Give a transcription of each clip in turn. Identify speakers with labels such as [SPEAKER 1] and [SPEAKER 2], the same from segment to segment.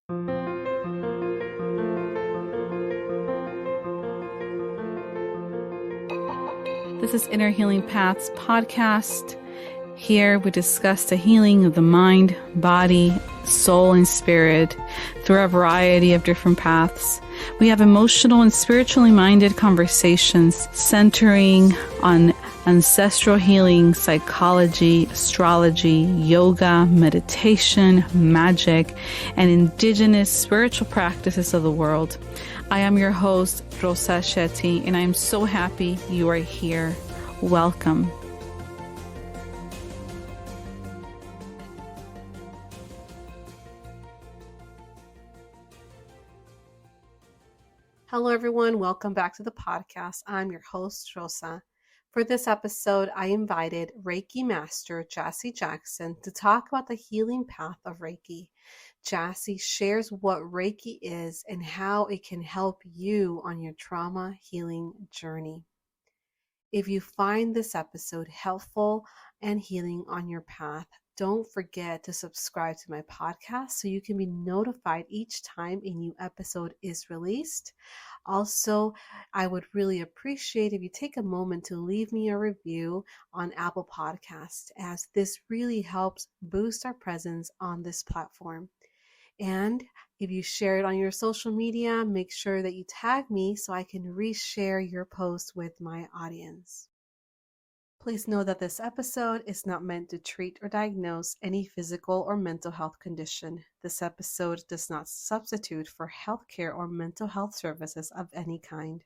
[SPEAKER 1] This is Inner Healing Paths podcast. Here we discuss the healing of the mind, body, soul, and spirit through a variety of different paths. We have emotional and spiritually minded conversations centering on ancestral healing, psychology, astrology, yoga, meditation, magic, and indigenous spiritual practices of the world. I am your host, Rosa Shetty, and I am so happy you are here. Welcome.
[SPEAKER 2] Hello, everyone. Welcome back to the podcast. I'm your host, Rosa. For this episode, I invited Reiki Master Jassy Jackson to talk about the healing path of Reiki. Jassy shares what Reiki is and how it can help you on your trauma healing journey. If you find this episode helpful and healing on your path, don't forget to subscribe to my podcast so you can be notified each time a new episode is released. Also, I would really appreciate if you take a moment to leave me a review on Apple Podcasts, as this really helps boost our presence on this platform. And if you share it on your social media, make sure that you tag me so I can reshare your post with my audience. Please know that this episode is not meant to treat or diagnose any physical or mental health condition. This episode does not substitute for healthcare or mental health services of any kind.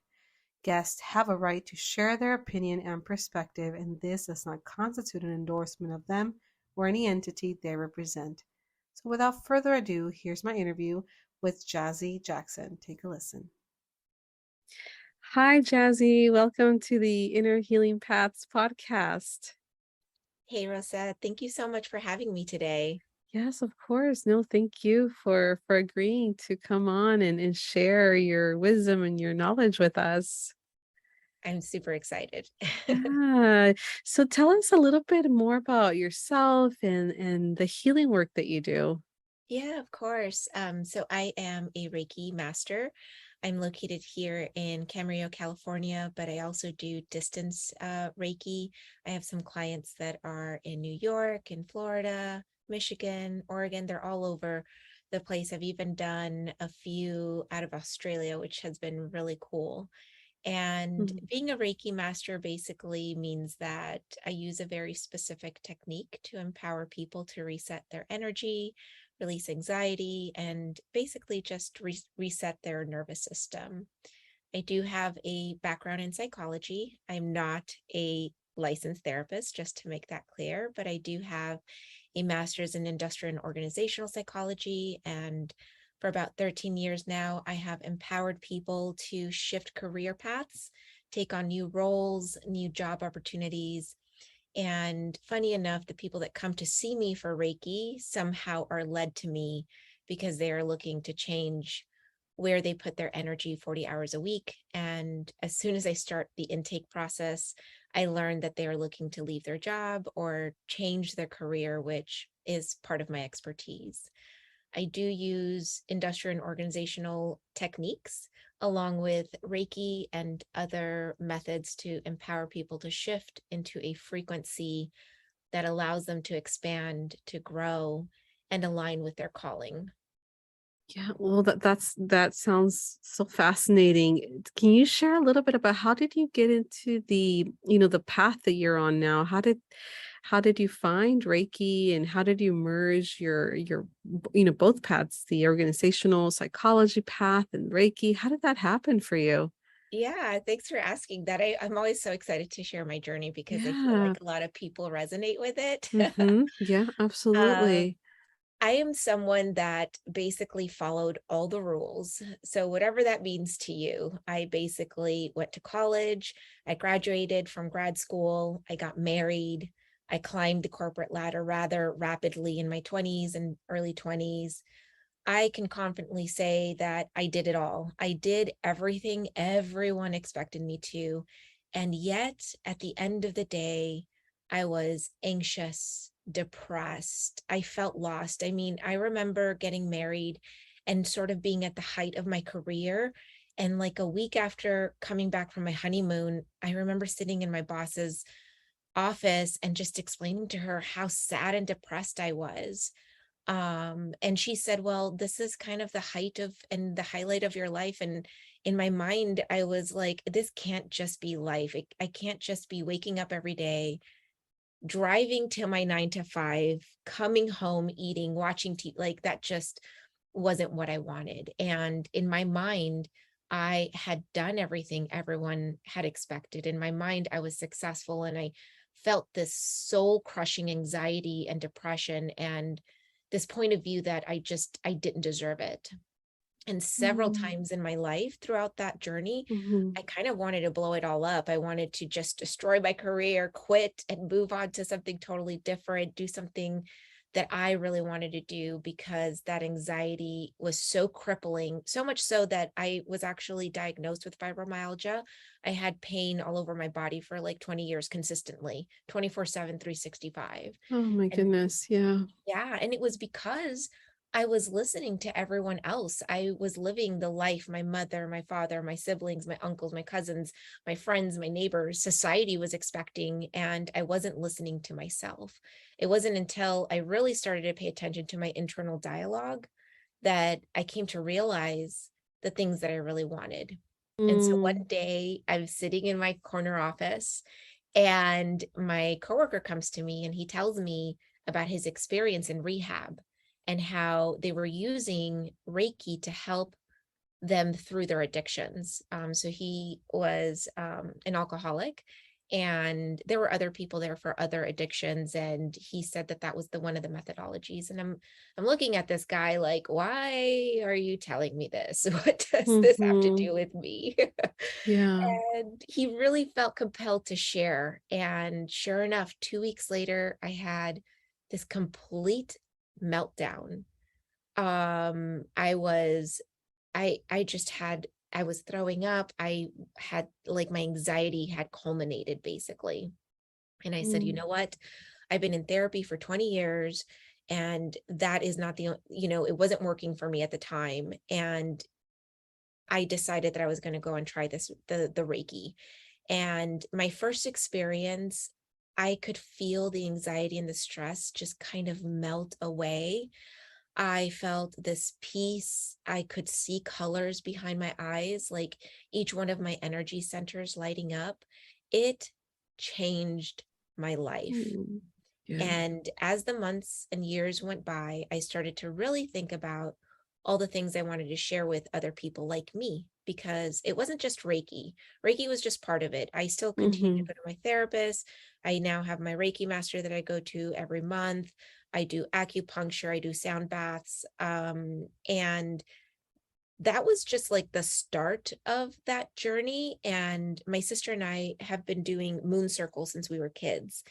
[SPEAKER 2] Guests have a right to share their opinion and perspective, and this does not constitute an endorsement of them or any entity they represent. So without further ado, here's my interview with Jassy Jackson. Take a listen. Hi, Jassy. Welcome to the Inner Healing Paths podcast.
[SPEAKER 3] Hey, Rosa. Thank you so much for having me today.
[SPEAKER 2] Yes, of course. No, thank you for agreeing to come on and share your wisdom and your knowledge with us.
[SPEAKER 3] I'm super excited.
[SPEAKER 2] Yeah. So tell us a little bit more about yourself and the healing work that you do.
[SPEAKER 3] Yeah, of course. So I am a Reiki master. I'm located here in Camarillo, California, but I also do distance Reiki. I have some clients that are in New York, in Florida, Michigan, Oregon. They're all over the place. I've even done a few out of Australia, which has been really cool. And being a Reiki master basically means that I use a very specific technique to empower people to reset their energy, release anxiety, and basically just reset their nervous system. I do have a background in psychology. I'm not a licensed therapist, just to make that clear, but I do have a master's in industrial and organizational psychology. And for about 13 years now, I have empowered people to shift career paths, take on new roles, new job opportunities. And funny enough, the people that come to see me for Reiki somehow are led to me because they are looking to change where they put their energy 40 hours a week. And as soon as I start the intake process, I learn that they are looking to leave their job or change their career, which is part of my expertise. I do use industrial and organizational techniques along with Reiki and other methods to empower people to shift into a frequency that allows them to expand, to grow, and align with their calling.
[SPEAKER 2] Yeah, well, that sounds so fascinating. Can you share a little bit about how did you get into the path that you're on now? How did you find Reiki, and how did you merge your both paths, the organizational psychology path and Reiki? How did that happen for you?
[SPEAKER 3] Yeah, thanks for asking that. I'm always so excited to share my journey because I feel
[SPEAKER 2] Yeah.
[SPEAKER 3] like a lot of people resonate with it.
[SPEAKER 2] Yeah,
[SPEAKER 3] Um,
[SPEAKER 2] absolutely.
[SPEAKER 3] I am someone that basically followed all the rules. So, whatever that means to you, I basically went to college, I graduated from grad school, I got married, I climbed the corporate ladder rather rapidly in my 20s and early 20s. I can confidently say that I did it all. I did everything everyone expected me to. And yet, at the end of the day, I was anxious, depressed. I felt lost. I mean, I remember getting married and sort of being at the height of my career. And like a week after coming back from my honeymoon, I remember sitting in my boss's office and just explaining to her how sad and depressed I was. And she said, well, this is kind of the height of and the highlight of your life. And in my mind, I was like, this can't just be life. I can't just be waking up every day, driving to my 9 to 5, coming home, eating, watching TV. Like that just wasn't what I wanted. And in my mind, I had done everything everyone had expected. In my mind, I was successful, and I felt this soul crushing anxiety and depression, and this point of view that I didn't deserve it. And several
[SPEAKER 2] Mm.
[SPEAKER 3] times in my life throughout that journey,
[SPEAKER 2] Mhm.
[SPEAKER 3] I kind of wanted to blow it all up. I wanted to just destroy my career, quit, and move on to something totally different, do something that I really wanted to do, because that anxiety was so crippling, so much so that I was actually diagnosed with fibromyalgia. I had pain all over my body for like 20 years consistently, 24/7, 365.
[SPEAKER 2] Oh my
[SPEAKER 3] And
[SPEAKER 2] goodness. Yeah.
[SPEAKER 3] yeah, and it was because I was listening to everyone else. I was living the life my mother, my father, my siblings, my uncles, my cousins, my friends, my neighbors, society was expecting, and I wasn't listening to myself. It wasn't until I really started to pay attention to my internal dialogue that I came to realize the things that I really wanted. And so one
[SPEAKER 2] Mm.
[SPEAKER 3] day I was sitting in my corner office, and my coworker comes to me and he tells me about his experience in rehab and how they were using Reiki to help them through their addictions. So he was an alcoholic, and there were other people there for other addictions. And he said that that was the one of the methodologies. And I'm looking at this guy like, why are you telling me this? What does this have to
[SPEAKER 2] Mhm.
[SPEAKER 3] do with me?
[SPEAKER 2] Yeah.
[SPEAKER 3] And he really felt compelled to share. And sure enough, 2 weeks later, I had this complete meltdown. I was I just had I was throwing up. I had like my anxiety had culminated basically. And I said, you
[SPEAKER 2] Mm.
[SPEAKER 3] know what? I've been in therapy for 20 years, and that is not it wasn't working for me at the time. And I decided that I was going to go and try the Reiki. And my first experience, I could feel the anxiety and the stress just kind of melt away. I felt this peace. I could see colors behind my eyes, like each one of my energy centers lighting up. It changed my life.
[SPEAKER 2] Mm. Yeah.
[SPEAKER 3] And as the months and years went by, I started to really think about all the things I wanted to share with other people like me, because it wasn't just Reiki. Reiki was just part of it. I still continue to
[SPEAKER 2] Mhm.
[SPEAKER 3] go to my therapist. I now have my Reiki master that I go to every month. I do acupuncture, I do sound baths. And that was just like the start of that journey. And my sister and I have been doing moon circles since we were kids,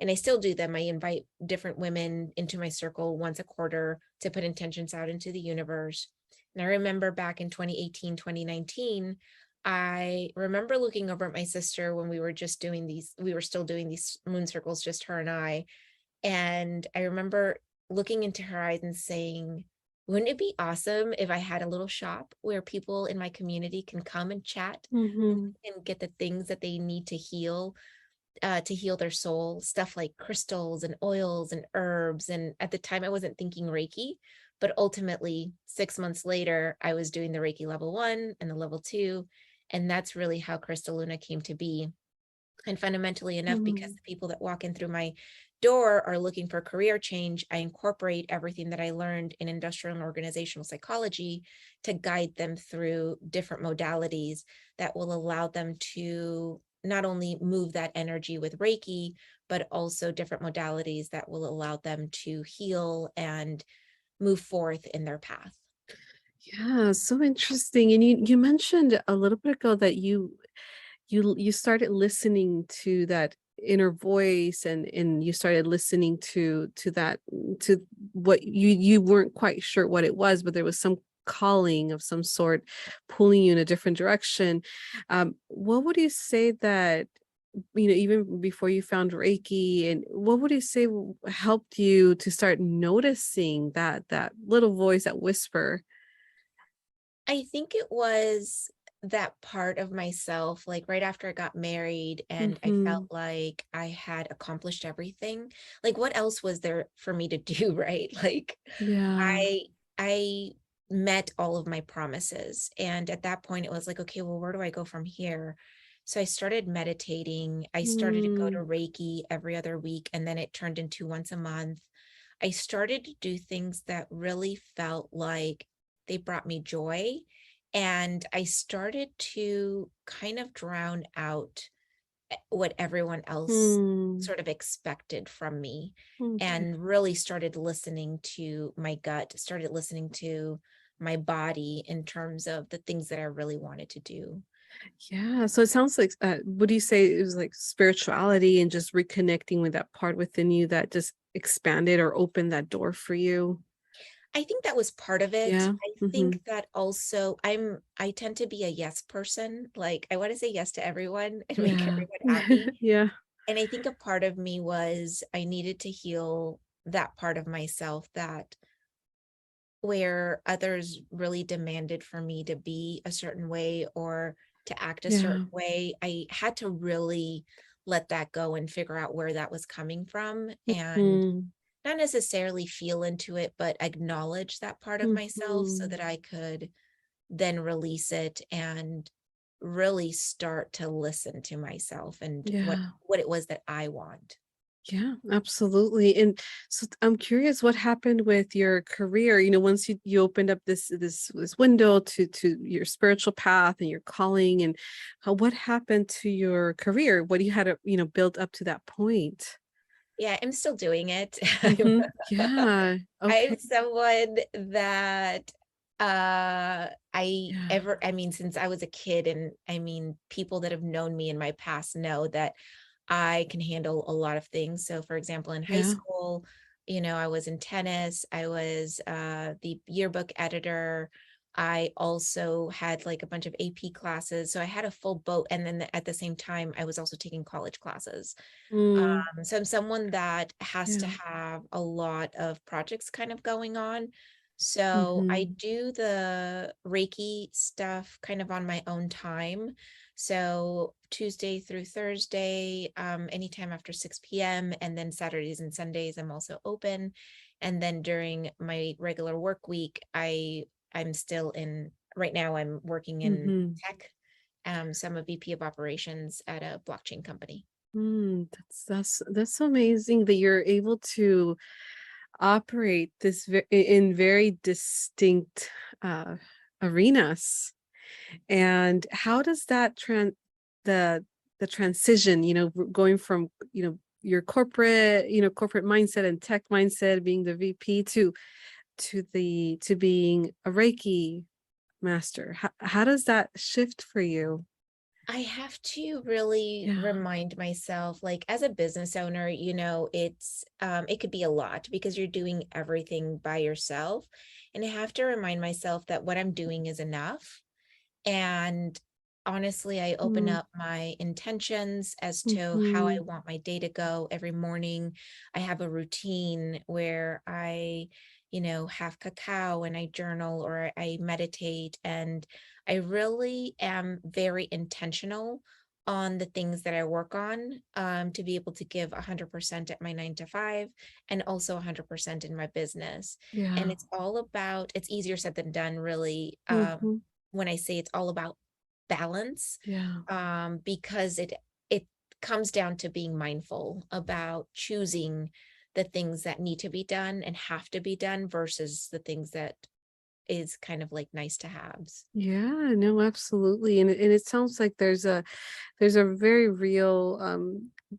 [SPEAKER 3] and I still do them. I invite different women into my circle once a quarter to put intentions out into the universe. And I remember back in 2018, 2019, I remember looking over at my sister when we were still doing these moon circles, just her and I. And I remember looking into her eyes and saying, wouldn't it be awesome if I had a little shop where people in my community can come and chat
[SPEAKER 2] Mhm.
[SPEAKER 3] and get the things that they need to heal their soul, stuff like crystals and oils and herbs. And at the time, I wasn't thinking Reiki, but ultimately, 6 months later, I was doing the Reiki level 1 and the level 2. And that's really how Crystal Luna came to be. And fundamentally enough, because
[SPEAKER 2] Mhm.
[SPEAKER 3] the people that walk in through my door are looking for career change, I incorporate everything that I learned in industrial and organizational psychology to guide them through different modalities that will allow them to not only move that energy with Reiki, but also different modalities that will allow them to heal and move forth in their path.
[SPEAKER 2] Yeah, so interesting. And you mentioned a little bit ago that you started listening to that inner voice, and you started listening to that, to what you weren't quite sure what it was, but there was some calling of some sort pulling you in a different direction. What would you say that, even before you found Reiki, and what would you say helped you to start noticing that little voice, that whisper?
[SPEAKER 3] I think it was that part of myself, like right after I got married and I felt
[SPEAKER 2] Mm-hmm.
[SPEAKER 3] like I had accomplished everything. Like what else was there for me to do, right? Like
[SPEAKER 2] Yeah.
[SPEAKER 3] I I met all of my promises. And at that point it was like, okay, well, where do I go from here? So I started meditating. I started to go to
[SPEAKER 2] Mm.
[SPEAKER 3] Reiki every other week, and then it turned into once a month. I started to do things that really felt like they brought me joy. And I started to kind of drown out what everyone else
[SPEAKER 2] Mm.
[SPEAKER 3] sort of expected from me,
[SPEAKER 2] Okay.
[SPEAKER 3] and really started listening to my gut, started listening to my body in terms of the things that I really wanted to do.
[SPEAKER 2] Yeah. So it sounds like, would you say it was like spirituality and just reconnecting with that part within you that just expanded or opened that door for you?
[SPEAKER 3] I think that was part of it.
[SPEAKER 2] Yeah.
[SPEAKER 3] I
[SPEAKER 2] Mm-hmm.
[SPEAKER 3] think that also I tend to be a yes person. Like I want to say yes to everyone and make
[SPEAKER 2] Yeah.
[SPEAKER 3] everyone happy.
[SPEAKER 2] Yeah.
[SPEAKER 3] And I think a part of me was I needed to heal that part of myself, that where others really demanded for me to be a certain way or to act a certain
[SPEAKER 2] Yeah.
[SPEAKER 3] way. I had to really let that go and figure out where that was coming from, and
[SPEAKER 2] Mm-hmm.
[SPEAKER 3] not necessarily feel into it, but acknowledge that part of myself so
[SPEAKER 2] Mm-hmm.
[SPEAKER 3] that I could then release it and really start to listen to myself and
[SPEAKER 2] Yeah.
[SPEAKER 3] what it was that I want.
[SPEAKER 2] Yeah, absolutely. And so I'm curious what happened with your career, once you opened up this window to your spiritual path and your calling, and what happened to your career? What you had to, build up to that point?
[SPEAKER 3] Yeah, I'm still doing it.
[SPEAKER 2] Mm-hmm. Yeah.
[SPEAKER 3] I'm
[SPEAKER 2] Okay.
[SPEAKER 3] someone that
[SPEAKER 2] Yeah.
[SPEAKER 3] I mean, since I was a kid, and I mean, people that have known me in my past know that I can handle a lot of things. So for example, in high
[SPEAKER 2] Yeah.
[SPEAKER 3] school, I was in tennis, I was the yearbook editor. I also had like a bunch of AP classes. So I had a full boat. And then at the same time, I was also taking college classes.
[SPEAKER 2] Mm,
[SPEAKER 3] So I'm someone that has to
[SPEAKER 2] yeah.
[SPEAKER 3] have a lot of projects kind of going on. So I
[SPEAKER 2] Mm-hmm.
[SPEAKER 3] do the Reiki stuff kind of on my own time. So Tuesday through Thursday, anytime after 6 p.m. And then Saturdays and Sundays, I'm also open. And then during my regular work week, I'm still in, right now I'm working in
[SPEAKER 2] Mm-hmm.
[SPEAKER 3] tech. So I'm a VP of operations at a blockchain company.
[SPEAKER 2] That's amazing that you're able to operate in very distinct uh, arenas. And how does that the the transition, going from, corporate mindset and tech mindset, being the VP to being a Reiki master? How does that shift for you?
[SPEAKER 3] I have to really
[SPEAKER 2] Yeah.
[SPEAKER 3] remind myself, like as a business owner, it could be a lot because you're doing everything by yourself. And I have to remind myself that what I'm doing is enough. And honestly, I open
[SPEAKER 2] Mm-hmm.
[SPEAKER 3] up my intentions as to how I
[SPEAKER 2] Mm-hmm.
[SPEAKER 3] want my day to go every morning. I have a routine where have cacao and I journal or I meditate. And I really am very intentional on the things that I work on, to be able to give 100% at my 9 to 5 and also 100% in my business. And
[SPEAKER 2] Yeah.
[SPEAKER 3] it's easier said than done, really.
[SPEAKER 2] Mm-hmm.
[SPEAKER 3] When I say it's all about balance,
[SPEAKER 2] Yeah.
[SPEAKER 3] because it comes down to being mindful about choosing the things that need to be done and have to be done versus the things that is kind of like nice to haves.
[SPEAKER 2] Yeah, no, absolutely. And it sounds like there's a very real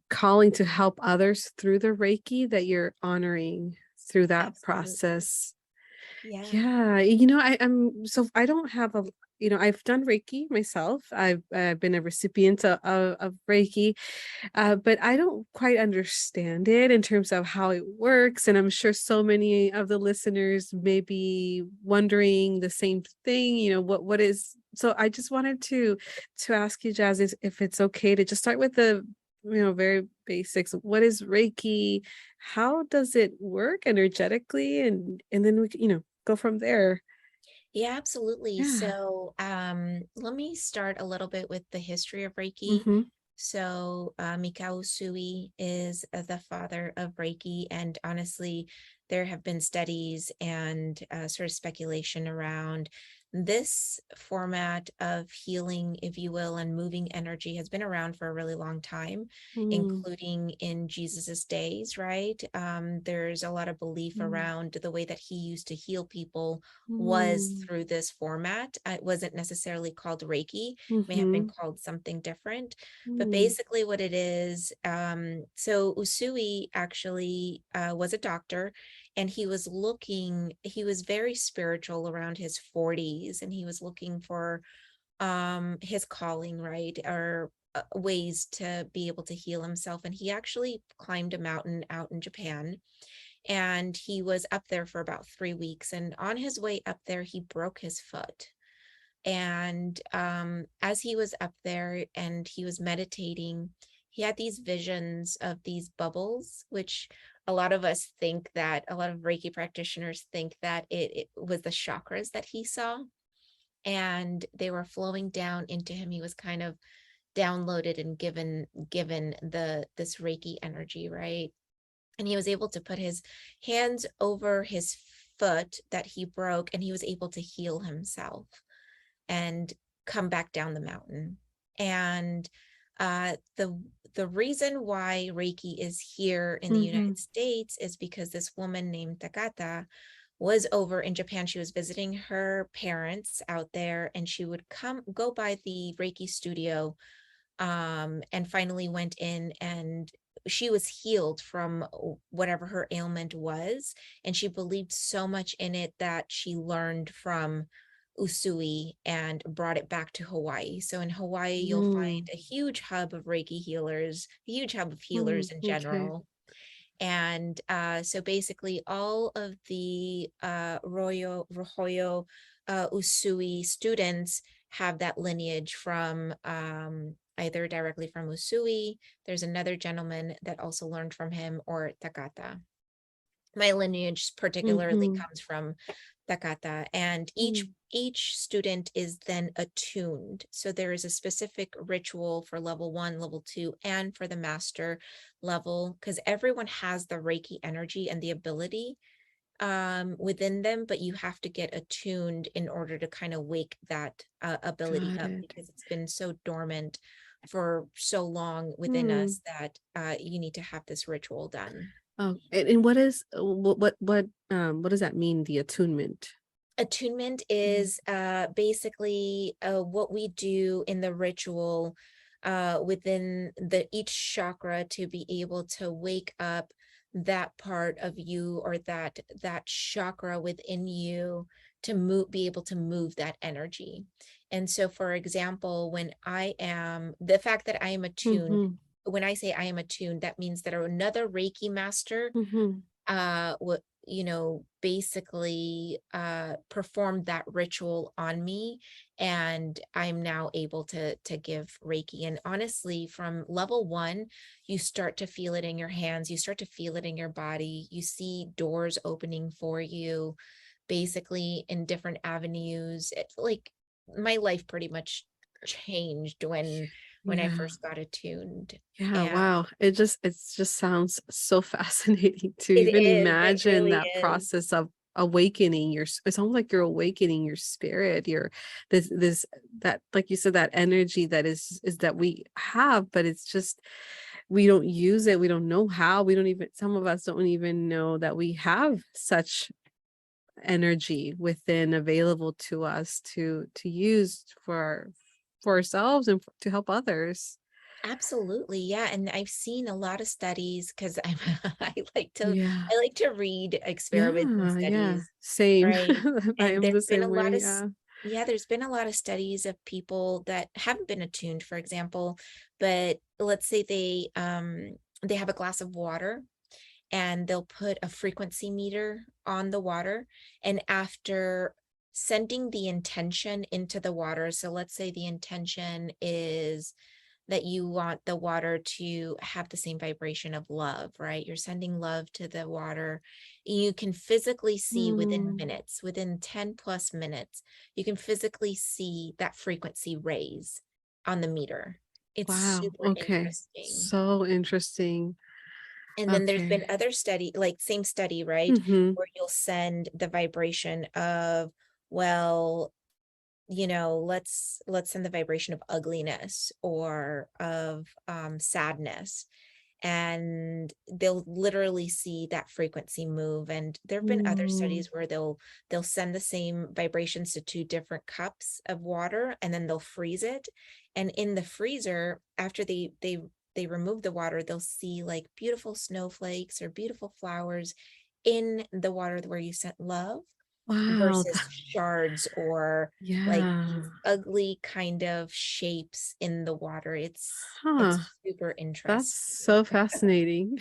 [SPEAKER 2] calling to help others through the Reiki that you're honoring through that
[SPEAKER 3] Absolutely.
[SPEAKER 2] process.
[SPEAKER 3] Yeah.
[SPEAKER 2] Yeah, I don't have I've done Reiki myself. I've been a recipient of Reiki, but I don't quite understand it in terms of how it works. And I'm sure so many of the listeners may be wondering the same thing, what is, so I just wanted to ask you, Jazz, if it's okay to just start with the, very basics. What is Reiki? How does it work energetically? And then we can, go from there.
[SPEAKER 3] Yeah, absolutely.
[SPEAKER 1] Yeah.
[SPEAKER 3] So, let me start a little bit with the history of Reiki.
[SPEAKER 1] Mm-hmm.
[SPEAKER 3] So, Mikao Usui is the father of Reiki, and honestly, there have been studies and sort of speculation around this format of healing, if you will, and moving energy has been around for a really long time,
[SPEAKER 1] Mm-hmm.
[SPEAKER 3] including in Jesus's days, right? There's a lot of belief around the way that he used to heal people was
[SPEAKER 1] Mm-hmm.
[SPEAKER 3] through this format. It wasn't necessarily called Reiki, may have been
[SPEAKER 1] Mm-hmm.
[SPEAKER 3] called something different. But
[SPEAKER 1] Mm-hmm.
[SPEAKER 3] basically, what it is, so Usui actually was a doctor, and he was very spiritual around his 40s, and he was looking for his calling, right? Or ways to be able to heal himself. And he actually climbed a mountain out in Japan, and he was up there for about 3 weeks. And on his way up there, he broke his foot. And as he was up there and he was meditating, he had these visions of these bubbles, which a lot of us think that a lot of Reiki practitioners think that it was the chakras that he saw, and they were flowing down into him. He was kind of downloaded and given the this Reiki energy, right? And he was able to put his hands over his foot that he broke, and he was able to heal himself and come back down the mountain. And the reason why Reiki is here in the
[SPEAKER 1] Mm-hmm.
[SPEAKER 3] United States is because this woman named Takata was over in Japan. She was visiting her parents out there, and she would come go by the Reiki studio, and finally went in, and she was healed from whatever her ailment was. And she believed so much in it that she learned from Usui and brought it back to Hawaii. So in Hawaii, you'll find a huge hub of Reiki healers, a huge hub of healers in
[SPEAKER 1] Mm-hmm. Okay.
[SPEAKER 3] general. And so basically, all of the Rohoyo Usui students have that lineage from either directly from Usui. There's another gentleman that also learned from him, or Takata. My lineage particularly
[SPEAKER 1] Mm-hmm.
[SPEAKER 3] comes from Takata, and each
[SPEAKER 1] Mm-hmm.
[SPEAKER 3] each student is then attuned. So there is a specific ritual for level 1, level 2, and for the master level, because everyone has the Reiki energy and the ability within them, but you have to get attuned in order to kind of wake that ability
[SPEAKER 1] Got
[SPEAKER 3] up,
[SPEAKER 1] it.
[SPEAKER 3] because it's been so dormant for so long within
[SPEAKER 1] Hmm.
[SPEAKER 3] us that you need to have this ritual done.
[SPEAKER 1] Oh, and what is what does that mean? The attunement.
[SPEAKER 3] Attunement
[SPEAKER 1] Mm.
[SPEAKER 3] is basically what we do in the ritual within the each chakra to be able to wake up that part of you, or that chakra within you, to move, be able to move that energy. And so, for example, when I am the fact that I am attuned,
[SPEAKER 1] Mhm.
[SPEAKER 3] when I say I am attuned, that means that another Reiki master
[SPEAKER 1] Mhm.
[SPEAKER 3] what basically performed that ritual on me, and I'm now able to give Reiki. And honestly, from level 1, you start to feel it in your hands, you start to feel it in your body, you see doors opening for you, basically in different avenues. It's like my life pretty much changed when I
[SPEAKER 1] Yeah.
[SPEAKER 3] first got attuned.
[SPEAKER 1] Yeah,
[SPEAKER 3] And
[SPEAKER 1] wow. It just sounds so fascinating to even
[SPEAKER 3] it
[SPEAKER 1] imagine
[SPEAKER 3] really
[SPEAKER 1] that
[SPEAKER 3] is.
[SPEAKER 1] process of awakening it's almost like you're awakening your spirit, your this that, like you said, that energy that is that we have, but it's just we don't use it. We don't know how. We don't even some of us don't even know that we have such energy within available to us to use for ourselves and to help others.
[SPEAKER 3] Absolutely. Yeah. And I've seen a lot of studies, because I'm
[SPEAKER 1] Yeah.
[SPEAKER 3] I like to read experiments and
[SPEAKER 1] Yeah, yeah.
[SPEAKER 3] studies,
[SPEAKER 1] Same.
[SPEAKER 3] right?
[SPEAKER 1] I
[SPEAKER 3] And
[SPEAKER 1] am the
[SPEAKER 3] there's been a
[SPEAKER 1] same
[SPEAKER 3] lot
[SPEAKER 1] way,
[SPEAKER 3] of
[SPEAKER 1] yeah.
[SPEAKER 3] yeah, there's been a lot of studies of people that haven't been attuned, for example, but let's say they have a glass of water, and they'll put a frequency meter on the water, and after sending the intention into the water, so let's say the intention is that you want the water to have the same vibration of love, right? You're sending love to the water. You can physically see within
[SPEAKER 2] Mm.
[SPEAKER 3] minutes, within 10 plus minutes, you can physically see that frequency raise on the meter. It's
[SPEAKER 2] Wow.
[SPEAKER 3] super
[SPEAKER 2] Okay.
[SPEAKER 3] interesting.
[SPEAKER 2] So interesting.
[SPEAKER 3] And then there's been
[SPEAKER 2] Okay.
[SPEAKER 3] other study, like same study, right?
[SPEAKER 2] Mm-hmm.
[SPEAKER 3] Where you'll send the vibration of, well, let's send the vibration of ugliness or of sadness, and they'll literally see that frequency move. And there have been other
[SPEAKER 2] Mm.
[SPEAKER 3] studies where they'll send the same vibrations to two different cups of water, and then they'll freeze it. And in the freezer, after they remove the water, they'll see like beautiful snowflakes or beautiful flowers in the water where you sent love,
[SPEAKER 2] Wow.
[SPEAKER 3] versus shards or like
[SPEAKER 2] Yeah.
[SPEAKER 3] these ugly kind of shapes in the water.
[SPEAKER 2] Huh.
[SPEAKER 3] It's super
[SPEAKER 2] That's
[SPEAKER 3] interesting.
[SPEAKER 2] so fascinating.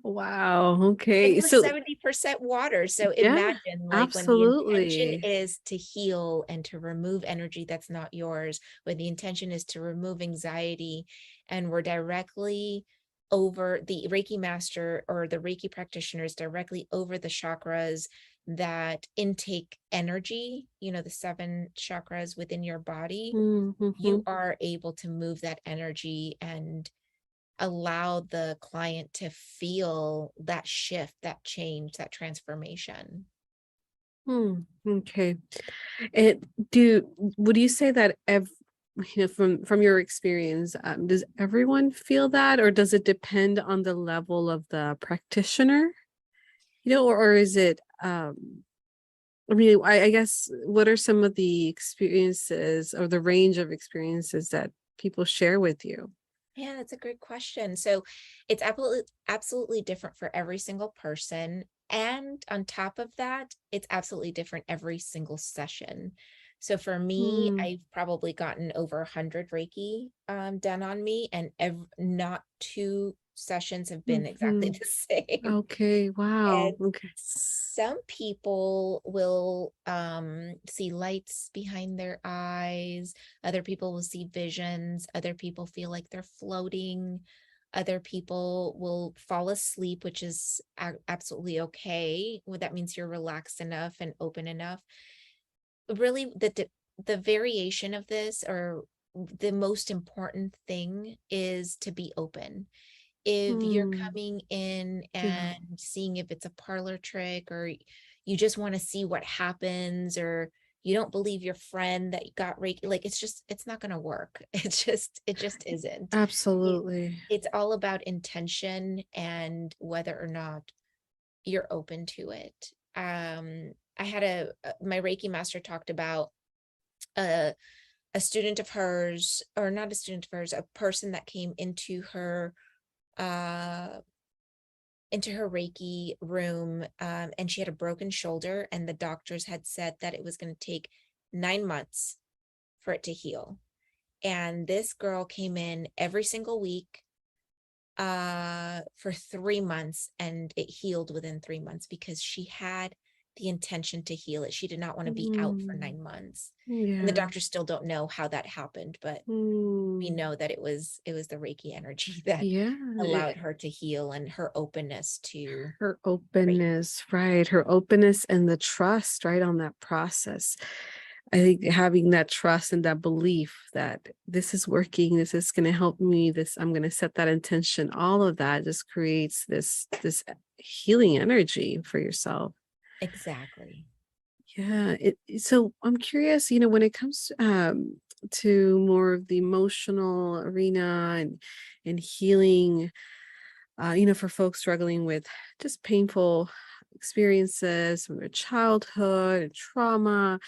[SPEAKER 2] Wow.
[SPEAKER 3] And
[SPEAKER 2] Okay.
[SPEAKER 3] we're
[SPEAKER 2] So
[SPEAKER 3] 70% water. So
[SPEAKER 2] yeah,
[SPEAKER 3] imagine, like, when the intention
[SPEAKER 2] absolutely.
[SPEAKER 3] is to heal and to remove energy that's not yours, when the intention is to remove anxiety, and we're directly over, the Reiki master or the Reiki practitioner is directly over the chakras that intake energy, the seven chakras within your body,
[SPEAKER 2] Mm-hmm.
[SPEAKER 3] you are able to move that energy and allow the client to feel that shift, that change, that transformation.
[SPEAKER 2] Hmm. Okay. It do would you say that from your experience, does everyone feel that, or does it depend on the level of the practitioner? Or is it I mean, I guess what are some of the experiences or the range of experiences that people share with you?
[SPEAKER 3] Yeah, that's a great question. So it's absolutely different for every single person. And on top of that, it's absolutely different every single session. So for me,
[SPEAKER 2] Hmm.
[SPEAKER 3] I've probably gotten over 100 Reiki done on me, and not two sessions have been exactly
[SPEAKER 2] Mm-hmm.
[SPEAKER 3] the same.
[SPEAKER 2] Okay. Wow.
[SPEAKER 3] And
[SPEAKER 2] Okay.
[SPEAKER 3] some people will see lights behind their eyes. Other people will see visions. Other people feel like they're floating. Other people will fall asleep, which is absolutely okay. Well, that means you're relaxed enough and open enough. Really, the variation of this, or the most important thing, is to be open. If you're
[SPEAKER 2] Hmm.
[SPEAKER 3] coming in
[SPEAKER 2] Yeah.
[SPEAKER 3] and seeing if it's a parlor trick, or you just want to see what happens, or you don't believe your friend that got Reiki, like, it's not going to work. It just isn't. It,
[SPEAKER 2] Absolutely.
[SPEAKER 3] it's all about intention and whether or not you're open to it. I had my Reiki master talked about a a student of hers, or not a student of hers, a person that came uh into her Reiki room, and she had a broken shoulder, and the doctors had said that it was going to take 9 months for it to heal. And this girl came in every single week for 3 months, and it healed within 3 months because she had the intention to heal it. She did not want to be out for
[SPEAKER 2] Hmm.
[SPEAKER 3] 9 months. And the
[SPEAKER 2] Yeah.
[SPEAKER 3] doctors still don't know how that happened, but we
[SPEAKER 2] Hmm.
[SPEAKER 3] know that it was the Reiki energy that
[SPEAKER 2] Yeah.
[SPEAKER 3] allowed her to heal, and her openness to
[SPEAKER 2] Her
[SPEAKER 3] Reiki.
[SPEAKER 2] openness, right? Her openness and the trust, right, on that process. I think having that trust and that belief that this is working, this is going to help me, this I'm going to set that intention, all of that just creates this healing energy for yourself.
[SPEAKER 3] Exactly.
[SPEAKER 2] Yeah. So I'm curious, when it comes to more of the emotional arena and healing, for folks struggling with just painful experiences from their childhood and trauma,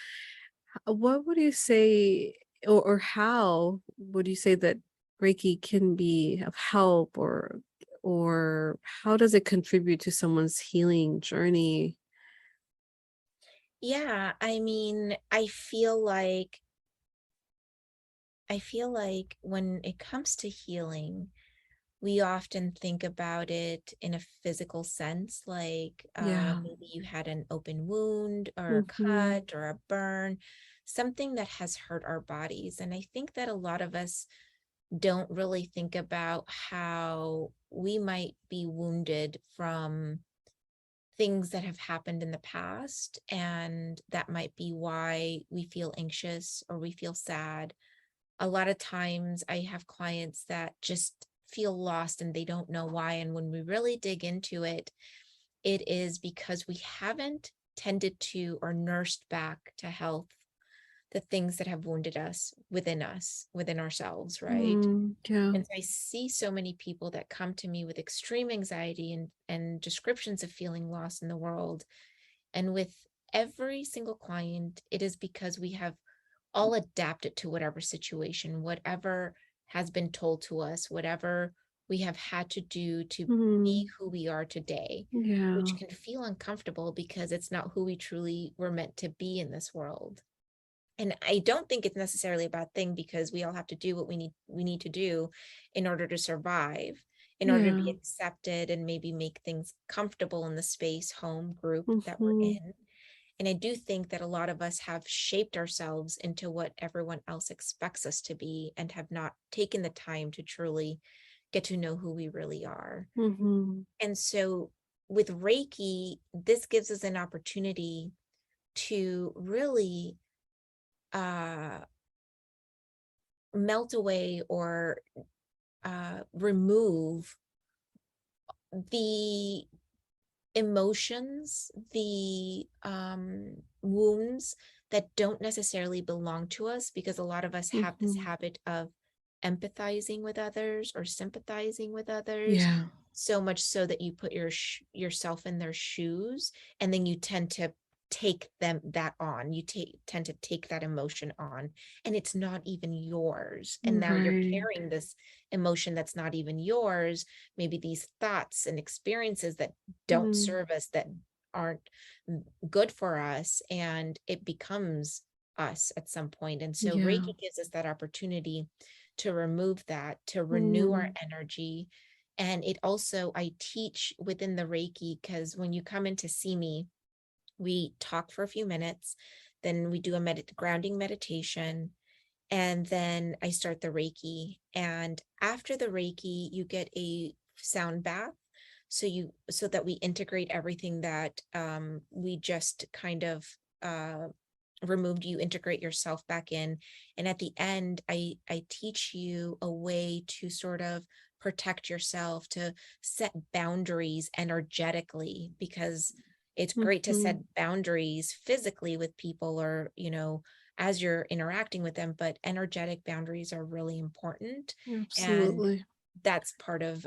[SPEAKER 2] what would you say, or how would you say that Reiki can be of help, or how does it contribute to someone's healing journey?
[SPEAKER 3] Yeah, I mean, I feel like when it comes to healing, we often think about it in a physical sense, like
[SPEAKER 2] Yeah.
[SPEAKER 3] maybe you had an open wound or a
[SPEAKER 2] Mm-hmm.
[SPEAKER 3] cut or a burn, something that has hurt our bodies. And I think that a lot of us don't really think about how we might be wounded from things that have happened in the past. And that might be why we feel anxious or we feel sad. A lot of times I have clients that just feel lost and they don't know why. And when we really dig into it, it is because we haven't tended to or nursed back to health the things that have wounded us, within ourselves, right?
[SPEAKER 2] Yeah.
[SPEAKER 3] And so I see so many people that come to me with extreme anxiety and descriptions of feeling lost in the world. And with every single client, it is because we have all adapted to whatever situation, whatever has been told to us, whatever we have had to do to be
[SPEAKER 2] Mm.
[SPEAKER 3] who we are today, which
[SPEAKER 2] Yeah.
[SPEAKER 3] can feel uncomfortable because it's not who we truly were meant to be in this world. And I don't think it's necessarily a bad thing, because we all have to do what we need to do in order to survive, in order to be
[SPEAKER 2] Yeah.
[SPEAKER 3] accepted and maybe make things comfortable in the space, home, group that we're
[SPEAKER 2] Mm-hmm.
[SPEAKER 3] in. And I do think that a lot of us have shaped ourselves into what everyone else expects us to be and have not taken the time to truly get to know who we really are.
[SPEAKER 2] Mm-hmm.
[SPEAKER 3] And so with Reiki, this gives us an opportunity to really uh, melt away or remove the emotions, the wounds that don't necessarily belong to us, because a lot of us have this
[SPEAKER 2] Mm-hmm.
[SPEAKER 3] habit of empathizing with others or sympathizing with others,
[SPEAKER 2] Yeah.
[SPEAKER 3] so much so that you put yourself in their shoes, and then you tend to take that on. Tend to take that emotion on, and it's not even yours, and now you're
[SPEAKER 2] Right.
[SPEAKER 3] carrying this emotion that's not even yours, maybe these thoughts and experiences that don't
[SPEAKER 2] Mm.
[SPEAKER 3] serve us, that aren't good for us, and it becomes us at some point. And so
[SPEAKER 2] Yeah.
[SPEAKER 3] Reiki gives us that opportunity to remove that, to renew our
[SPEAKER 2] Mm.
[SPEAKER 3] energy. And it also, I teach within the Reiki, because when you come in to see me, we talk for a few minutes, then we do a grounding meditation, and then I start the Reiki. And after the Reiki, you get a sound bath. So that we integrate everything that we just kind of uh, removed. You integrate yourself back in. And at the end, I teach you a way to sort of protect yourself, to set boundaries energetically, because it's great to set
[SPEAKER 2] Mm-hmm.
[SPEAKER 3] boundaries physically with people, or as you're interacting with them, but energetic boundaries are really important. And
[SPEAKER 2] Absolutely.
[SPEAKER 3] that's part of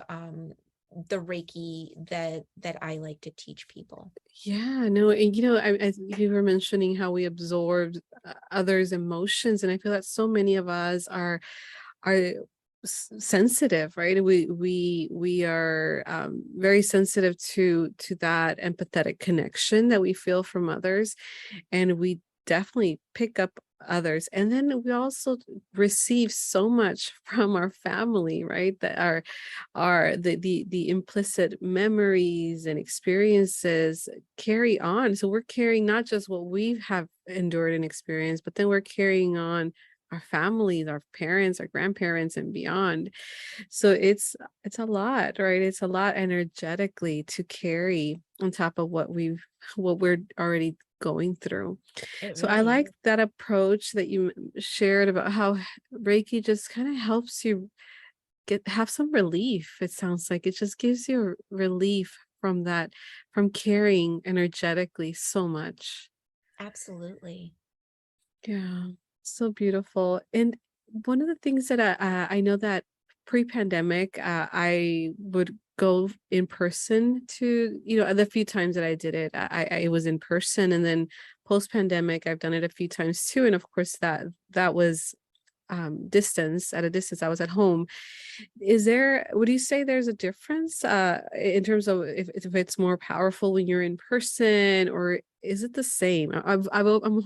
[SPEAKER 3] the Reiki that I like to teach people.
[SPEAKER 2] Yeah, no, and as you were mentioning how we absorb others' emotions, and I feel that so many of us are sensitive, right? We are very sensitive to that empathetic connection that we feel from others, and we definitely pick up others, and then we also receive so much from our family, right? That are the implicit memories and experiences carry on. So we're carrying not just what we have endured and experienced, but then we're carrying on our families, our parents, our grandparents, and beyond. So it's a lot, right? It's a lot energetically to carry on top of what we're already going through.
[SPEAKER 3] It
[SPEAKER 2] So I
[SPEAKER 3] really
[SPEAKER 2] like
[SPEAKER 3] is.
[SPEAKER 2] that approach that you shared about how Reiki just kind of helps you have some relief. It sounds like it just gives you relief from that, from carrying energetically so much.
[SPEAKER 3] Absolutely.
[SPEAKER 2] Yeah, so beautiful. And one of the things that I know that pre-pandemic, I would go in person to, the few times that I did it, I was in person, and then post-pandemic, I've done it a few times too. And of course, that was distance at a distance. I was at home. Would you say there's a difference in terms of if it's more powerful when you're in person, or is it the same? I'm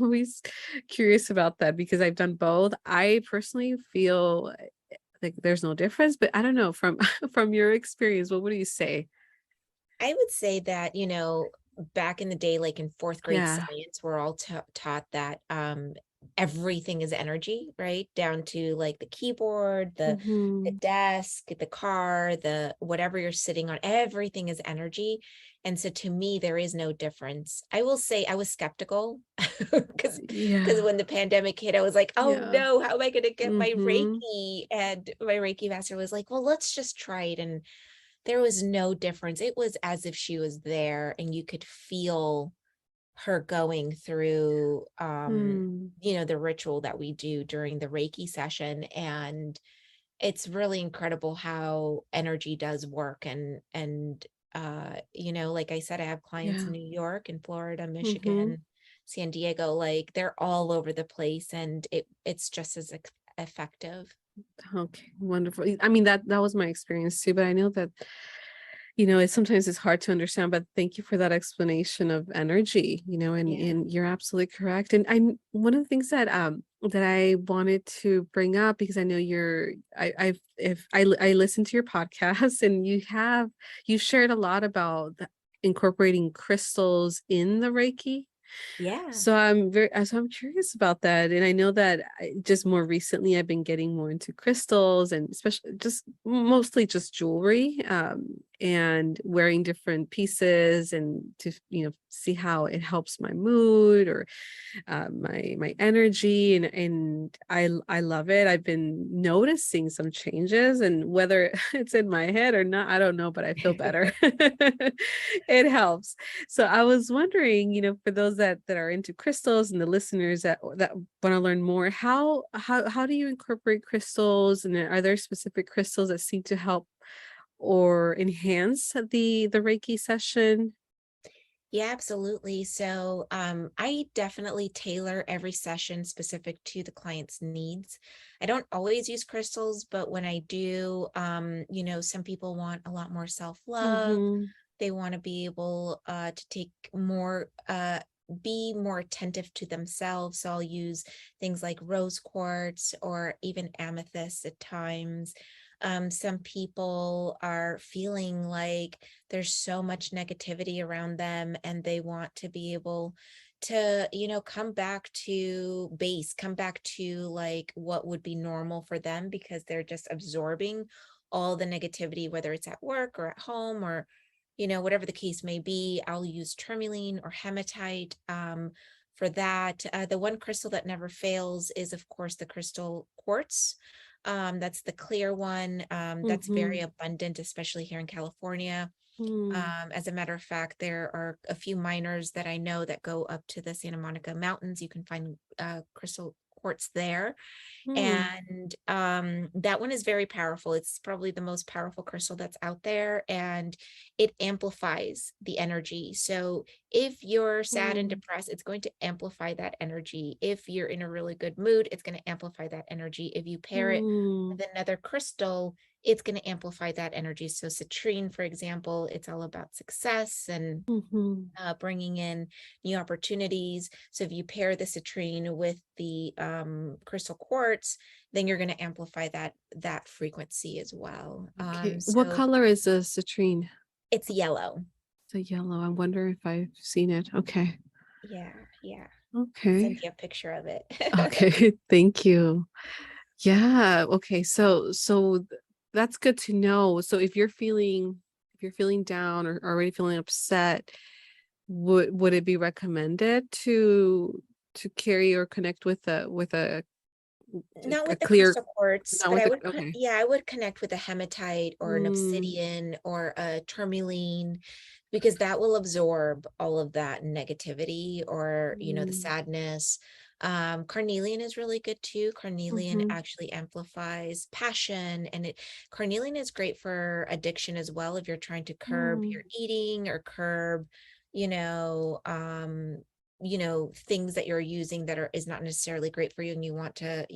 [SPEAKER 2] always curious about that because I've done both. I personally feel like there's no difference, but I don't know from from your experience, what do you say?
[SPEAKER 3] I would say that, back in the day, like in fourth grade
[SPEAKER 2] Yeah.
[SPEAKER 3] science, we're all taught that everything is energy, right? Down to like the keyboard, the
[SPEAKER 2] Mm-hmm.
[SPEAKER 3] desk, the car, the whatever you're sitting on, everything is energy. And so to me, there is no difference. I will say I was skeptical because
[SPEAKER 2] Yeah.
[SPEAKER 3] when the pandemic hit, I was like, oh
[SPEAKER 2] Yeah.
[SPEAKER 3] no, how am I going to get my
[SPEAKER 2] Mm-hmm.
[SPEAKER 3] Reiki? And my Reiki master was like, well, let's just try it. And there was no difference. It was as if she was there and you could feel her going through
[SPEAKER 2] Mm.
[SPEAKER 3] the ritual that we do during the Reiki session. And it's really incredible how energy does work. And like I said, I have clients in
[SPEAKER 2] Yeah.
[SPEAKER 3] New York and Florida,
[SPEAKER 2] Mm-hmm.
[SPEAKER 3] Michigan, San Diego, like they're all over the place, and it's just as effective.
[SPEAKER 2] Okay, wonderful. I mean, that was my experience too, but I know that, it's sometimes it's hard to understand, but thank you for that explanation of energy,
[SPEAKER 3] Yeah.
[SPEAKER 2] and you're absolutely correct. And I'm one of the things that I wanted to bring up, because I know I've if I listened to your podcast, and you shared a lot about incorporating crystals in the Reiki.
[SPEAKER 3] Yeah.
[SPEAKER 2] So I'm curious about that, and I know that just more recently I've been getting more into crystals, and especially just mostly just jewelry, and wearing different pieces, and to see how it helps my mood, or my energy, and I love it. I've been noticing some changes, and whether it's in my head or not, I don't know, but I feel better. It helps. So I was wondering, for those that are into crystals, and the listeners that want to learn more, how do you incorporate crystals, and are there specific crystals that seem to help or enhance the Reiki session?
[SPEAKER 3] Yeah, absolutely. So I definitely tailor every session specific to the client's needs. I don't always use crystals, but when I do, some people want a lot more self-love.
[SPEAKER 2] Mm-hmm.
[SPEAKER 3] They want to be able to take more, be more attentive to themselves. So I'll use things like rose quartz or even amethyst at times. Some people are feeling like there's so much negativity around them, and they want to be able to come back to base, come back to like what would be normal for them, because they're just absorbing all the negativity, whether it's at work or at home, or whatever the case may be. I'll use tourmaline or hematite for that. The one crystal that never fails is, of course, the crystal quartz. That's the clear one. That's
[SPEAKER 2] Mm-hmm.
[SPEAKER 3] very abundant, especially here in California.
[SPEAKER 2] Mm-hmm.
[SPEAKER 3] As a matter of fact, there are a few miners that I know that go up to the Santa Monica Mountains. You can find crystal quartz there. And that one is very powerful. It's probably the most powerful crystal that's out there, and it amplifies the energy. So if you're sad and
[SPEAKER 2] Mm-hmm.
[SPEAKER 3] depressed, it's going to amplify that energy. If you're in a really good mood, it's going to amplify that energy. If you pair it
[SPEAKER 2] Mm,
[SPEAKER 3] with another crystal, it's going to amplify that energy. So citrine, for example, it's all about success and
[SPEAKER 2] mhm,
[SPEAKER 3] bringing in new opportunities. So if you pair the citrine with the crystal quartz, then you're going to amplify that frequency as well.
[SPEAKER 2] okay. What
[SPEAKER 3] So
[SPEAKER 2] color is the citrine?
[SPEAKER 3] it's yellow.
[SPEAKER 2] It's a yellow. I wonder if I've seen it. Okay.
[SPEAKER 3] Yeah, yeah. I'll send
[SPEAKER 2] Okay.
[SPEAKER 3] you a picture of it.
[SPEAKER 2] Okay. Thank you. Yeah. Okay. So that's good to know. So if you're feeling down, or already feeling upset, would it be recommended to carry or connect
[SPEAKER 3] Not
[SPEAKER 2] a
[SPEAKER 3] with the
[SPEAKER 2] clear,
[SPEAKER 3] crystal quartz,
[SPEAKER 2] not
[SPEAKER 3] but
[SPEAKER 2] with
[SPEAKER 3] I
[SPEAKER 2] a,
[SPEAKER 3] would,
[SPEAKER 2] okay.
[SPEAKER 3] yeah, I would connect with a hematite or an
[SPEAKER 2] Mm,
[SPEAKER 3] obsidian or a tourmaline, because that will absorb all of that negativity or, the
[SPEAKER 2] mm,
[SPEAKER 3] sadness. Carnelian is really good too. Carnelian
[SPEAKER 2] mhm,
[SPEAKER 3] actually amplifies passion, and carnelian is great for addiction as well. If you're trying to curb
[SPEAKER 2] mm,
[SPEAKER 3] your eating or curb, you know, things that you're using that is not necessarily great for you, and you want to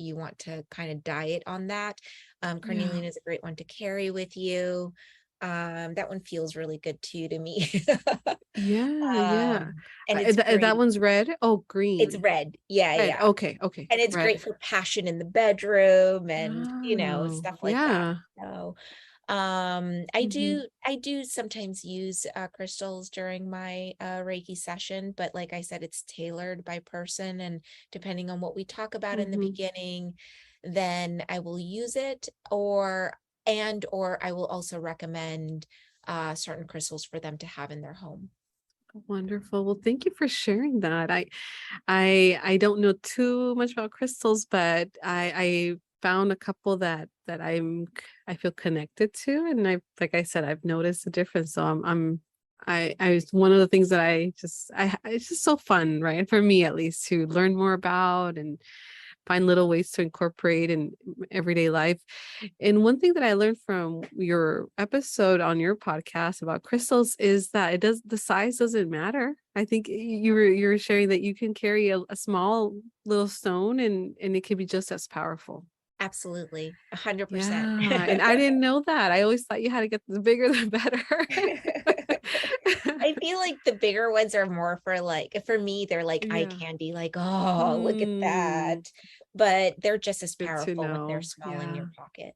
[SPEAKER 3] kind of diet on that.
[SPEAKER 2] yeah.
[SPEAKER 3] Carnelian is a great one to carry with you. That one feels really good too to me.
[SPEAKER 2] Yeah, yeah.
[SPEAKER 3] And it's
[SPEAKER 2] That
[SPEAKER 3] great.
[SPEAKER 2] one's red? Oh,
[SPEAKER 3] It's
[SPEAKER 2] green.
[SPEAKER 3] red. Yeah,
[SPEAKER 2] Red.
[SPEAKER 3] yeah.
[SPEAKER 2] Okay, okay.
[SPEAKER 3] And it's great
[SPEAKER 2] Red.
[SPEAKER 3] for passion in the bedroom and
[SPEAKER 2] Oh,
[SPEAKER 3] stuff like that.
[SPEAKER 2] yeah.
[SPEAKER 3] So I do sometimes use crystals during my Reiki session, but like I said, it's tailored by person, and depending on what we talk about in the
[SPEAKER 2] Mm-hmm.
[SPEAKER 3] beginning, then I will use it, or I will also recommend certain crystals for them to have in their home.
[SPEAKER 2] Wonderful. Well, thank you for sharing that. I don't know too much about crystals, but I found a couple that I feel connected to, and like I said, I've noticed a difference. So I was one of the things that it's just so fun, right? For me at least, to learn more about and find little ways to incorporate in everyday life. And one thing that I learned from your episode on your podcast about crystals is that the size doesn't matter. I think you were sharing that you can carry a small little stone and it can be just as powerful.
[SPEAKER 3] Absolutely, 100%.
[SPEAKER 2] Yeah, and I didn't know that. I always thought you had to get the bigger the better.
[SPEAKER 3] I feel like the bigger ones are more for me, they're like eye
[SPEAKER 2] Yeah.
[SPEAKER 3] candy, like, oh, look at
[SPEAKER 2] Mm,
[SPEAKER 3] that. But they're just as
[SPEAKER 2] good to
[SPEAKER 3] powerful when they're
[SPEAKER 2] know.
[SPEAKER 3] small in
[SPEAKER 2] Yeah.
[SPEAKER 3] your pocket.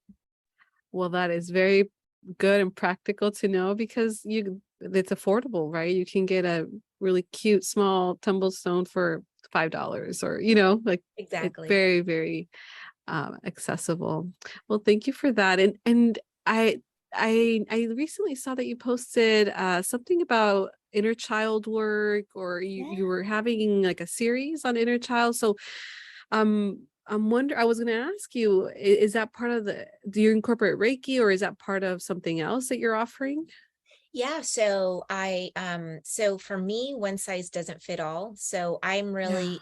[SPEAKER 2] Well, that is very good and practical to know because it's affordable, right? You can get a really cute small tumblestone for $5 or like it's
[SPEAKER 3] Exactly.
[SPEAKER 2] very, very accessible. Well, thank you for that. And I I recently saw that you posted something about inner child work, or you were
[SPEAKER 3] Yeah.
[SPEAKER 2] having like a series on inner child. So I was going to ask you, is that part of do you incorporate Reiki, or is that part of something else that you're offering?
[SPEAKER 3] Yeah, so for me, one size doesn't fit all. So I'm
[SPEAKER 2] Yeah.
[SPEAKER 3] really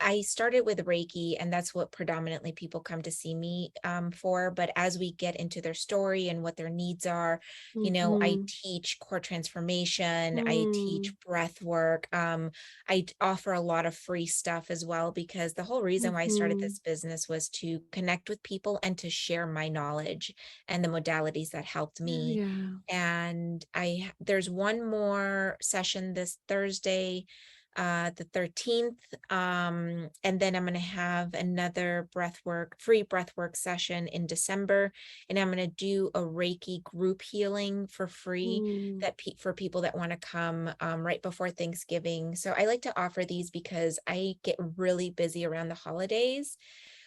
[SPEAKER 3] I started with Reiki, and that's what predominantly people come to see me for. But as we get into their story and what their needs are, I
[SPEAKER 2] Mm-hmm.
[SPEAKER 3] teach core transformation, I
[SPEAKER 2] Mm,
[SPEAKER 3] teach breath work. Offer a lot of free stuff as well, because the whole reason why I started
[SPEAKER 2] mm-hmm.
[SPEAKER 3] this business was to connect with people and to share my knowledge and the modalities that helped
[SPEAKER 2] Yeah,
[SPEAKER 3] me.
[SPEAKER 2] yeah.
[SPEAKER 3] And there's one more session this Thursday, the 13th, and then I'm going to have another free breathwork session in December, and I'm going to do a Reiki group healing for free,
[SPEAKER 2] Mm,
[SPEAKER 3] for people that want to come right before Thanksgiving. So I like to offer these because I get really busy around the holidays,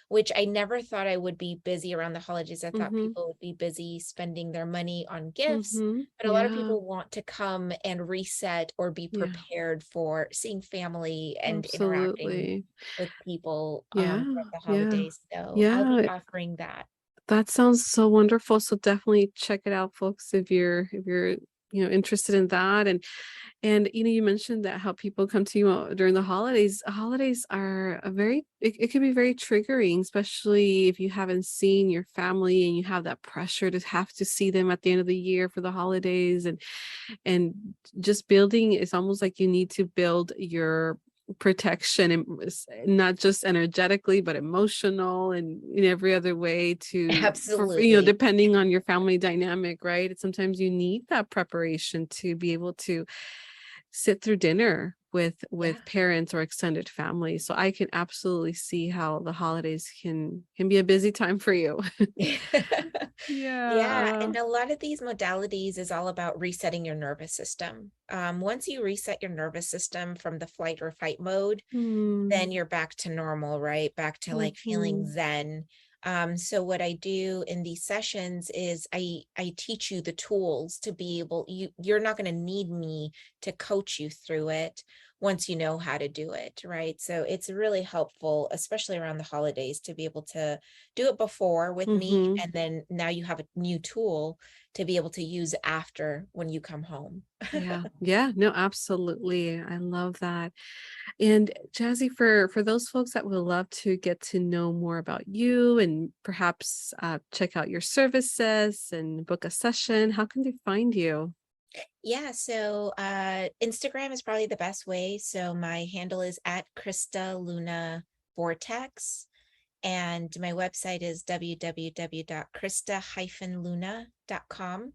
[SPEAKER 3] which I never thought I would be busy around the holidays. I thought
[SPEAKER 2] mm-hmm.
[SPEAKER 3] people would be busy spending their money on gifts,
[SPEAKER 2] Mm-hmm.
[SPEAKER 3] but a lot of
[SPEAKER 2] Yeah.
[SPEAKER 3] people want to come and reset or be
[SPEAKER 2] Yeah.
[SPEAKER 3] prepared for seeing family and interacting
[SPEAKER 2] Absolutely.
[SPEAKER 3] with people
[SPEAKER 2] Yeah.
[SPEAKER 3] throughout the
[SPEAKER 2] Yeah.
[SPEAKER 3] holidays. So I'll be
[SPEAKER 2] Yeah.
[SPEAKER 3] offering that.
[SPEAKER 2] That sounds so wonderful. So definitely check it out, folks, if you're interested in that. And you mentioned that how people come to you during the holidays. Holidays are it can be very triggering, especially if you haven't seen your family and you have that pressure to have to see them at the end of the year for the holidays. And just building, it's almost like you need to build your protection, and not just energetically but emotional and in every other way to for
[SPEAKER 3] Absolutely.
[SPEAKER 2] depending on your family dynamic, right? Sometimes you need that preparation to be able to sit through dinner
[SPEAKER 3] Yeah.
[SPEAKER 2] with parents or extended family. So I can absolutely see how the holidays can be a busy time for you.
[SPEAKER 3] Yeah,
[SPEAKER 2] Yeah.
[SPEAKER 3] and a lot of these modalities is all about resetting your nervous system. Once you reset your nervous system from the flight or fight mode,
[SPEAKER 2] Hmm.
[SPEAKER 3] then you're back to normal, right? Back to like feeling
[SPEAKER 2] Mhm.
[SPEAKER 3] zen. So what I do in these sessions is I teach you the tools to be able, you're not going to need me to coach you through it once you know how to do it, right? So it's really helpful, especially around the holidays, to be able to do it before with me,
[SPEAKER 2] Mhm.
[SPEAKER 3] and then now you have a new tool to be able to use after when you come home.
[SPEAKER 2] Yeah. Yeah. No, absolutely. I love that. And Jazzy, for those folks that would love to get to know more about you and perhaps check out your services and book a session, how can they find you?
[SPEAKER 3] Yeah, so Instagram is probably the best way. So my handle is at Krista Luna Vortex, and my website is www.krista-luna.com.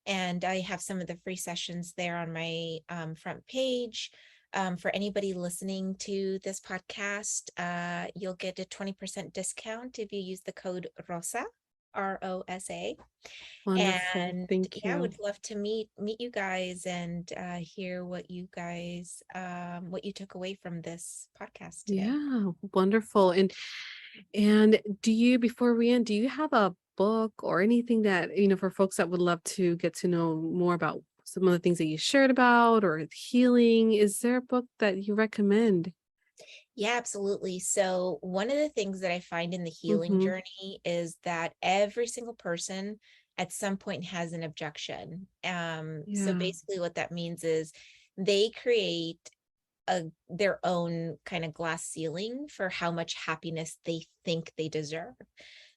[SPEAKER 3] And I have some of the free sessions there on my front page. For anybody listening to this podcast, you'll get a 20% discount if you use the code ROSA, Rosa.
[SPEAKER 2] Wonderful.
[SPEAKER 3] And
[SPEAKER 2] Thank
[SPEAKER 3] yeah, I
[SPEAKER 2] you.
[SPEAKER 3] would love to meet you guys and hear what you guys what you took away from this podcast today.
[SPEAKER 2] Yeah, wonderful. And do you, before we end, do you have a book or anything that, for folks that would love to get to know more about some of the things that you shared about or healing? Is there a book that you recommend?
[SPEAKER 3] Yeah, absolutely. So, one of the things that I find in the healing
[SPEAKER 2] Mm-hmm.
[SPEAKER 3] journey is that every single person at some point has an objection. So
[SPEAKER 2] Yeah.
[SPEAKER 3] basically what that means is they create their own kind of glass ceiling for how much happiness they think they deserve.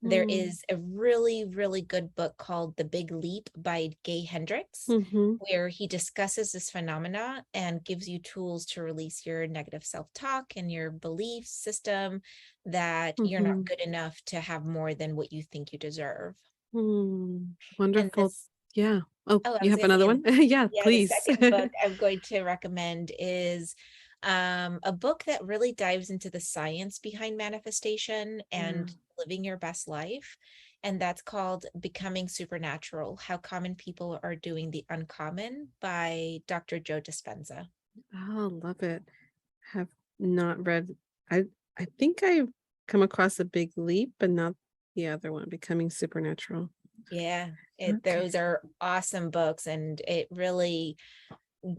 [SPEAKER 3] There
[SPEAKER 2] Mm.
[SPEAKER 3] is a really, really good book called The Big Leap by Gay Hendricks,
[SPEAKER 2] Mm-hmm.
[SPEAKER 3] where he discusses this phenomena and gives you tools to release your negative self-talk and your belief system that you're
[SPEAKER 2] Mm-hmm.
[SPEAKER 3] not good enough to have more than what you think you deserve.
[SPEAKER 2] Mm.
[SPEAKER 3] And
[SPEAKER 2] Wonderful.
[SPEAKER 3] this
[SPEAKER 2] Yeah. Oh,
[SPEAKER 3] Oh, I
[SPEAKER 2] you
[SPEAKER 3] was
[SPEAKER 2] have
[SPEAKER 3] going to
[SPEAKER 2] another
[SPEAKER 3] say,
[SPEAKER 2] one? Yeah,
[SPEAKER 3] yeah, the
[SPEAKER 2] please.
[SPEAKER 3] second book I'm going to recommend is a book that really dives into the science behind manifestation
[SPEAKER 2] Yeah.
[SPEAKER 3] and living your best life. And that's called Becoming Supernatural: How Common People Are Doing the Uncommon by Dr. Joe Dispenza.
[SPEAKER 2] Oh, love it. Have not read. I I think I've come across A Big Leap, but not the other one, Becoming Supernatural.
[SPEAKER 3] Yeah,
[SPEAKER 2] Okay.
[SPEAKER 3] those are awesome books, and it really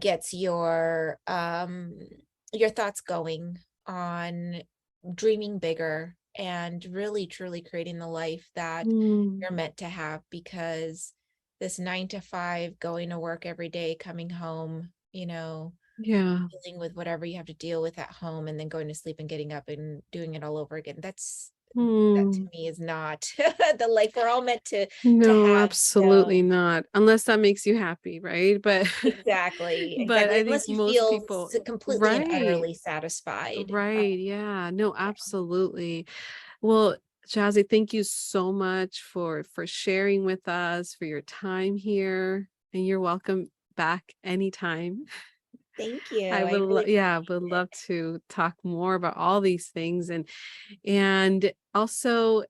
[SPEAKER 3] gets your thoughts going on dreaming bigger and really truly creating the life that
[SPEAKER 2] Mm,
[SPEAKER 3] you're meant to have, because this 9 to 5, going to work every day, coming home,
[SPEAKER 2] yeah.
[SPEAKER 3] dealing with whatever you have to deal with at home, and then going to sleep and getting up and doing it all over again, that to
[SPEAKER 2] Hmm.
[SPEAKER 3] me is not the life we're all meant to
[SPEAKER 2] No,
[SPEAKER 3] have. So
[SPEAKER 2] absolutely not. Unless that makes you happy, right? But
[SPEAKER 3] exactly,
[SPEAKER 2] but
[SPEAKER 3] exactly.
[SPEAKER 2] I think
[SPEAKER 3] Unless you
[SPEAKER 2] most
[SPEAKER 3] feel
[SPEAKER 2] people,
[SPEAKER 3] completely and
[SPEAKER 2] right,
[SPEAKER 3] utterly satisfied.
[SPEAKER 2] right. Yeah. No,
[SPEAKER 3] Yeah.
[SPEAKER 2] absolutely. Well, Jazzy, thank you so much for sharing with us, for your time here, and you're welcome back anytime.
[SPEAKER 3] Thank you.
[SPEAKER 2] I
[SPEAKER 3] I
[SPEAKER 2] would,
[SPEAKER 3] really
[SPEAKER 2] yeah,
[SPEAKER 3] appreciate
[SPEAKER 2] would
[SPEAKER 3] it.
[SPEAKER 2] love to talk more about all these things, and also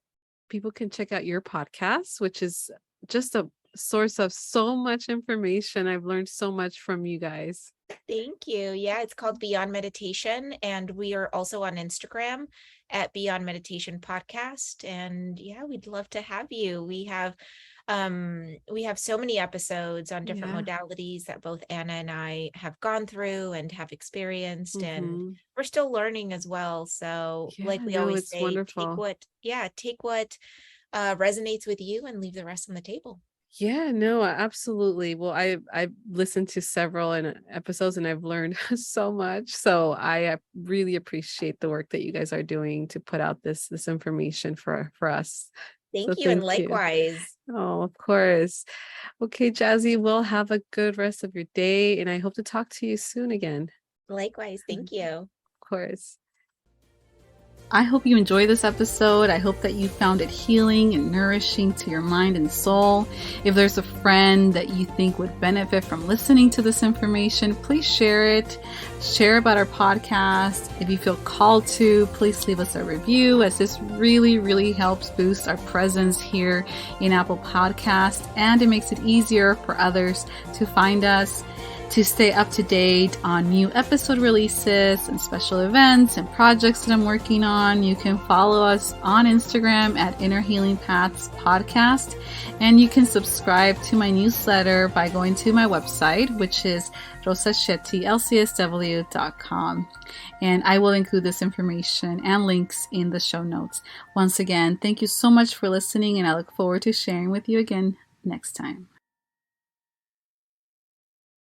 [SPEAKER 2] people can check out your podcast, which is just a source of so much information. I've learned so much from you guys.
[SPEAKER 3] Thank you. Yeah, it's called Beyond Meditation, and we are also on Instagram at Beyond Meditation Podcast. And yeah, we'd love to have you. We have so many episodes on different
[SPEAKER 2] Yeah.
[SPEAKER 3] modalities that both Anna and I have gone through and have experienced, and
[SPEAKER 2] Hmm.
[SPEAKER 3] we're still learning as well. So,
[SPEAKER 2] Yeah.
[SPEAKER 3] like we
[SPEAKER 2] No,
[SPEAKER 3] always
[SPEAKER 2] it's
[SPEAKER 3] say,
[SPEAKER 2] wonderful.
[SPEAKER 3] take what resonates with you and leave the rest on the table.
[SPEAKER 2] Yeah, no, absolutely. Well, I've listened to several episodes and I've learned so much. So I really appreciate the work that you guys are doing to put out this information for us. So
[SPEAKER 3] Thank you, and
[SPEAKER 2] thank you.
[SPEAKER 3] likewise.
[SPEAKER 2] Oh, of course. Okay, Jazzy, we'll have a good rest of your day, and I hope to talk to you soon again.
[SPEAKER 3] Likewise,
[SPEAKER 2] Of
[SPEAKER 3] thank you.
[SPEAKER 2] course.
[SPEAKER 1] I hope you enjoyed this episode. I hope that you found it healing and nourishing to your mind and soul. If there's a friend that you think would benefit from listening to this information, please share it. Share about our podcast. If you feel called to, please leave us a review, as this really, really helps boost our presence here in Apple Podcasts, and it makes it easier for others to find us. To stay up to date on new episode releases and special events and projects that I'm working on, you can follow us on Instagram at Inner Healing Paths Podcast. And you can subscribe to my newsletter by going to my website, which is rosashettylcsw.com. And I will include this information and links in the show notes. Once again, thank you so much for listening, and I look forward to sharing with you again next time.